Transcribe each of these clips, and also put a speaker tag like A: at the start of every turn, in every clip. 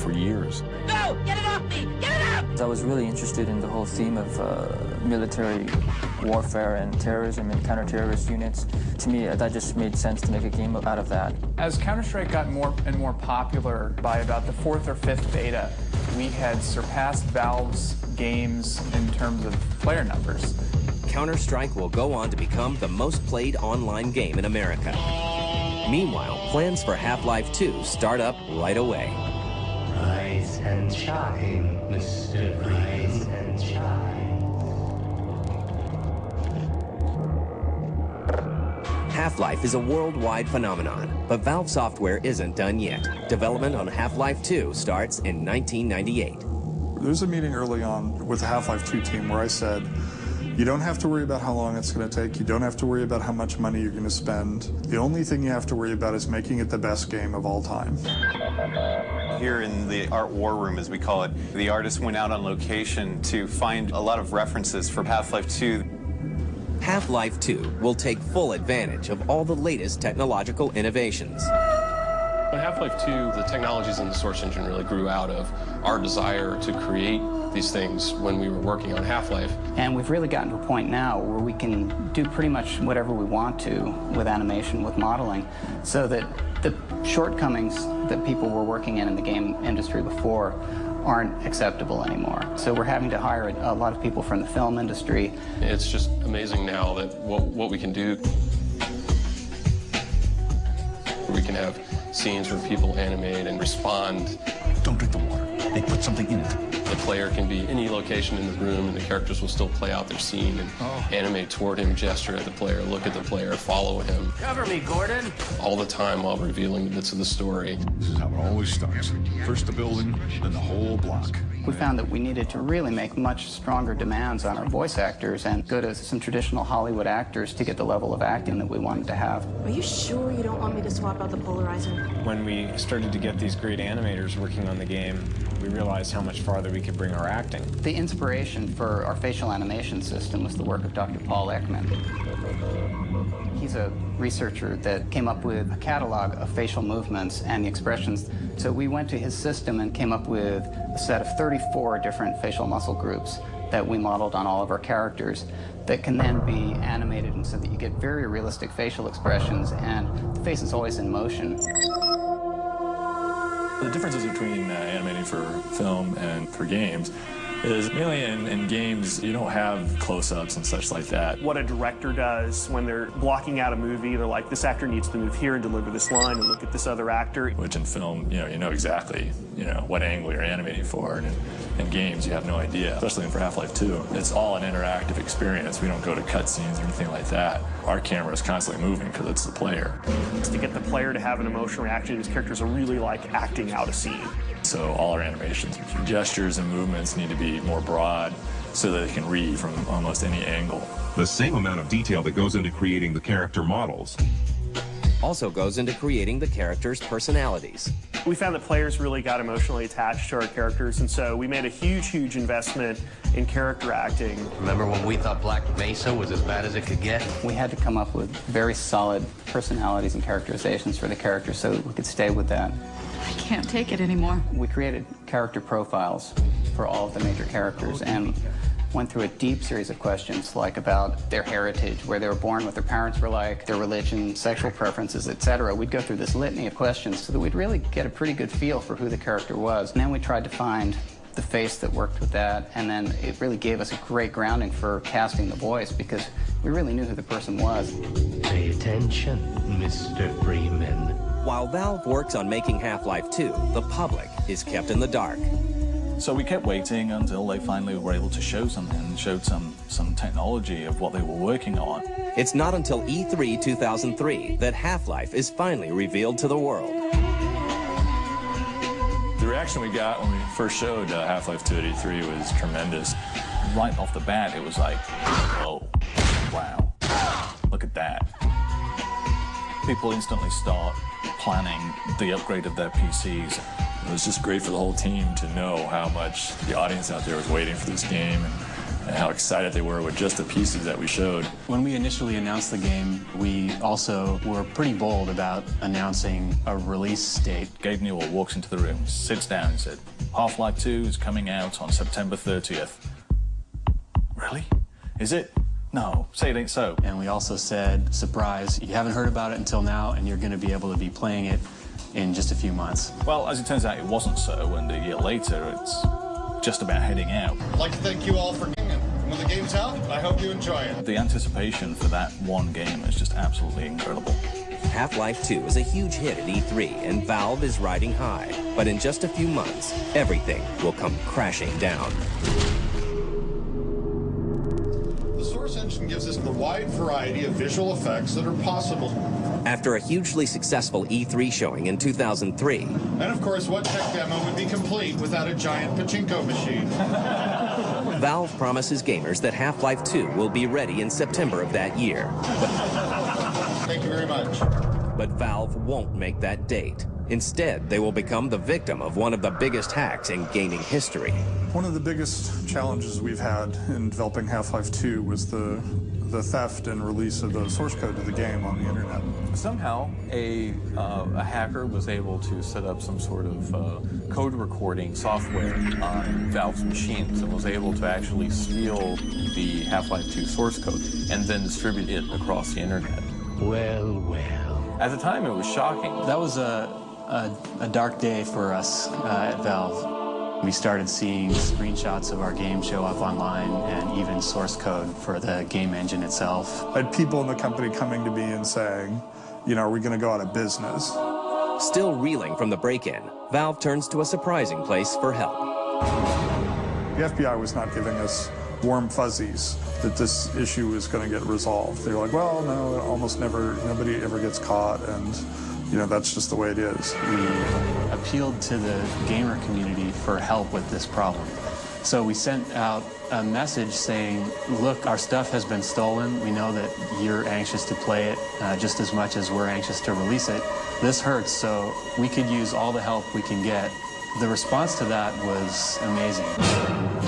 A: for years.
B: No! Get it off me! Get it out!
C: I was really interested in the whole theme of military warfare and terrorism and counter-terrorist units. To me, that just made sense to make a game out of that.
D: As Counter-Strike got more and more popular, by about the 4th or 5th beta, we had surpassed Valve's games in terms of player numbers.
E: Counter-Strike will go on to become the most played online game in America. Meanwhile, plans for Half-Life 2 start up right away.
F: Rise and shine, Mr. Rise and shine.
E: Half-Life is a worldwide phenomenon, but Valve Software isn't done yet. Development on Half-Life 2 starts in 1998.
G: There's a meeting early on with the Half-Life 2 team where I said, you don't have to worry about how long it's going to take. You don't have to worry about how much money you're going to spend. The only thing you have to worry about is making it the best game of all time.
H: Here in the art war room, as we call it, the artists went out on location to find a lot of references for Half-Life 2.
E: Half-Life 2 will take full advantage of all the latest technological innovations.
I: In Half-Life 2, the technologies in the source engine really grew out of our desire to create these things when we were working on Half-Life.
J: And we've really gotten to a point now where we can do pretty much whatever we want to with animation, with modeling, so that the shortcomings that people were working in the game industry before aren't acceptable anymore. So we're having to hire a lot of people from the film industry.
I: It's just amazing now that what we can do. We can have scenes where people animate and respond.
A: Don't drink the water. They put something in it.
I: The player can be any location in the room and the characters will still play out their scene and animate toward him, gesture at the player, look at the player, follow him.
F: Cover me, Gordon.
I: All the time while revealing bits of the story.
A: This is how it always starts. First the building, then the whole block.
J: We found that we needed to really make much stronger demands on our voice actors and go to some traditional Hollywood actors to get the level of acting that we wanted to have.
K: Are you sure you don't want me to swap out the polarizer?
L: When we started to get these great animators working on the game, we realized how much farther we could bring our acting.
J: The inspiration for our facial animation system was the work of Dr. Paul Ekman. He's a researcher that came up with a catalog of facial movements and the expressions. So we went to his system and came up with a set of 34 different facial muscle groups that we modeled on all of our characters that can then be animated and so that you get very realistic facial expressions and the face is always in motion.
A: The differences between animating for film and for games is mainly in games you don't have close-ups and such like that.
M: What a director does when they're blocking out a movie, they're like, this actor needs to move here and deliver this line and look at this other actor.
A: Which in film, you know exactly, what angle you're animating for, and in games you have no idea, especially for Half-Life 2. It's all an interactive experience. We don't go to cutscenes or anything like that. Our camera is constantly moving because it's the player.
M: To get the player to have an emotional reaction, these characters are really like acting out a scene.
A: So all our animations, gestures and movements need to be more broad so that they can read from almost any angle.
N: The same amount of detail that goes into creating the character models
E: also goes into creating the characters' personalities.
M: We found that players really got emotionally attached to our characters, and so we made a huge investment in character acting.
F: Remember when we thought Black Mesa was as bad as it could get?
J: We had to come up with very solid personalities and characterizations for the characters so that we could stay with that.
O: I can't take it anymore.
J: We created character profiles for all of the major characters and went through a deep series of questions, like about their heritage, where they were born, what their parents were like, their religion, sexual preferences, etc. We'd go through this litany of questions so that we'd really get a pretty good feel for who the character was. And then we tried to find the face that worked with that, and then it really gave us a great grounding for casting the voice because we really knew who the person was.
F: Pay attention, Mr. Freeman.
E: While Valve works on making Half-Life 2, the public is kept in the dark.
A: So we kept waiting until they finally were able to show something and showed some technology of what they were working on.
E: It's not until E3 2003 that Half-Life is finally revealed to the world.
A: The reaction we got when we first showed Half-Life 2 at E3 was tremendous. Right off the bat, it was like, whoa, wow, look at that. People instantly start planning the upgrade of their PCs. It was just great for the whole team to know how much the audience out there was waiting for this game. And how excited they were with just the pieces that we showed.
P: When we initially announced the game, we also were pretty bold about announcing a release date.
A: Gabe Newell walks into the room, sits down and said, Half-Life 2 is coming out on September 30th. Really? Is it? No, say it ain't so.
P: And we also said, surprise, you haven't heard about it until now, and you're going to be able to be playing it in just a few months.
A: Well, as it turns out, it wasn't so, and a year later, it's just about heading out.
Q: I'd like to thank you all for getting it. When the game's out, I hope you enjoy it.
A: The anticipation for that one game is just absolutely incredible.
E: Half-Life 2 is a huge hit at E3, and Valve is riding high. But in just a few months, everything will come crashing down.
Q: The Source engine gives us the wide variety of visual effects that are possible.
E: After a hugely successful E3 showing in 2003.
Q: And of course, what tech demo would be complete without a giant pachinko machine?
E: Valve promises gamers that Half-Life 2 will be ready in September of that year.
Q: Thank you very much.
E: But Valve won't make that date. Instead, they will become the victim of one of the biggest hacks in gaming history.
G: One of the biggest challenges we've had in developing Half-Life 2 was the theft and release of the source code to the game on the internet.
R: Somehow, a hacker was able to set up some sort of code recording software on Valve's machines and was able to actually steal the Half-Life 2 source code and then distribute it across the internet.
F: Well, well.
R: At the time, it was shocking.
P: That was a dark day for us at Valve. We started seeing screenshots of our game show up online and even source code for the game engine itself.
G: I had people in the company coming to me and saying, you know, are we going to go out of business?
E: Still reeling from the break-in, Valve turns to a surprising place for help.
G: The FBI was not giving us warm fuzzies that this issue was going to get resolved. They were like, well, no, nobody ever gets caught, and you know, that's just the way it is.
P: We appealed to the gamer community for help with this problem. So we sent out a message saying, look, our stuff has been stolen. We know that you're anxious to play it just as much as we're anxious to release it. This hurts, so we could use all the help we can get. The response to that was amazing.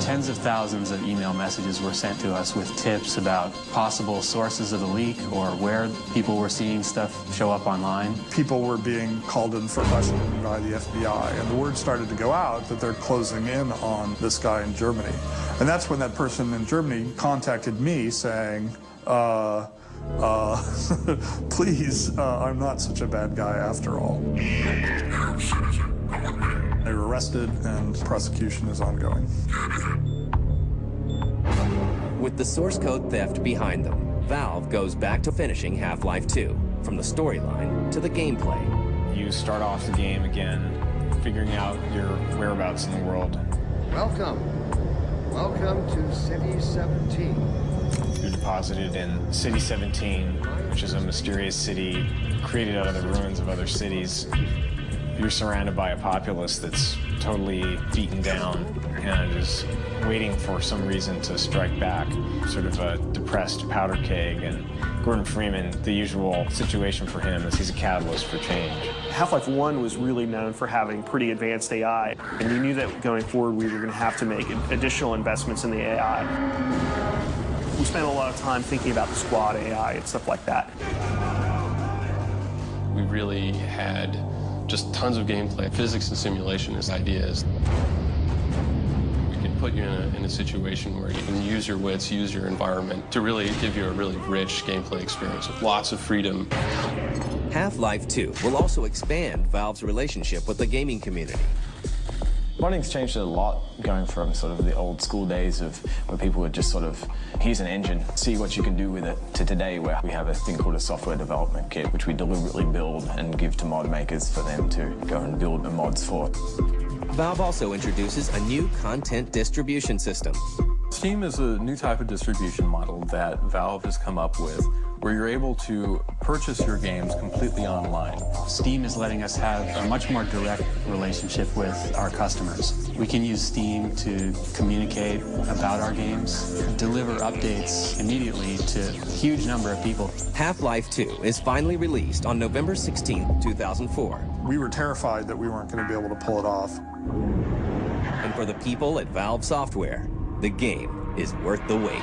P: Tens of thousands of email messages were sent to us with tips about possible sources of the leak or where people were seeing stuff show up online.
G: People were being called in for questioning by the FBI, and the word started to go out that they're closing in on this guy in Germany. And that's when that person in Germany contacted me saying, please, I'm not such a bad guy after all. They were arrested, and prosecution is ongoing.
E: With the source code theft behind them, Valve goes back to finishing Half-Life 2, from the storyline to the gameplay.
L: You start off the game again, figuring out your whereabouts in the world.
S: Welcome. Welcome to City 17.
L: You're deposited in City 17, which is a mysterious city created out of the ruins of other cities. You're surrounded by a populace that's totally beaten down and is waiting for some reason to strike back, sort of a depressed powder keg. And Gordon Freeman, the usual situation for him is he's a catalyst for change.
M: Half-Life 1 was really known for having pretty advanced AI, and we knew that going forward we were going to have to make additional investments in the AI. We spent a lot of time thinking about the squad AI and stuff like that.
I: We really had just tons of gameplay, physics and simulation as ideas. We can put you in a situation where you can use your wits, use your environment to really give you a really rich gameplay experience with lots of freedom.
E: Half-Life 2 will also expand Valve's relationship with the gaming community.
L: Modding's changed a lot, going from sort of the old school days of where people would just sort of, here's an engine, see what you can do with it, to today where we have a thing called a software development kit, which we deliberately build and give to mod makers for them to go and build the mods for.
E: Valve also introduces a new content distribution system.
R: Steam is a new type of distribution model that Valve has come up with, where you're able to purchase your games completely online.
P: Steam is letting us have a much more direct relationship with our customers. We can use Steam to communicate about our games, deliver updates immediately to a huge number of people.
E: Half-Life 2 is finally released on November 16, 2004.
G: We were terrified that we weren't going to be able to pull it off.
E: And for the people at Valve Software, the game is worth the wait.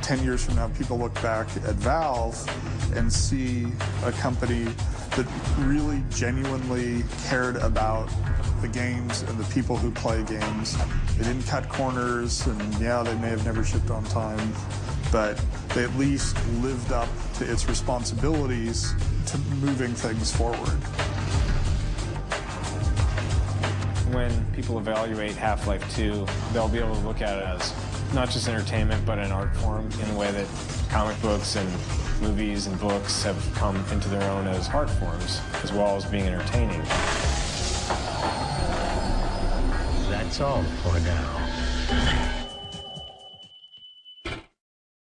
G: 10 years from now, people look back at Valve and see a company that really genuinely cared about the games and the people who play games. They didn't cut corners, and yeah, they may have never shipped on time, but they at least lived up to its responsibilities to moving things forward.
L: When people evaluate Half-Life 2, they'll be able to look at it as not just entertainment, but an art form in a way that comic books and movies and books have come into their own as art forms, as well as being entertaining.
F: That's all for now.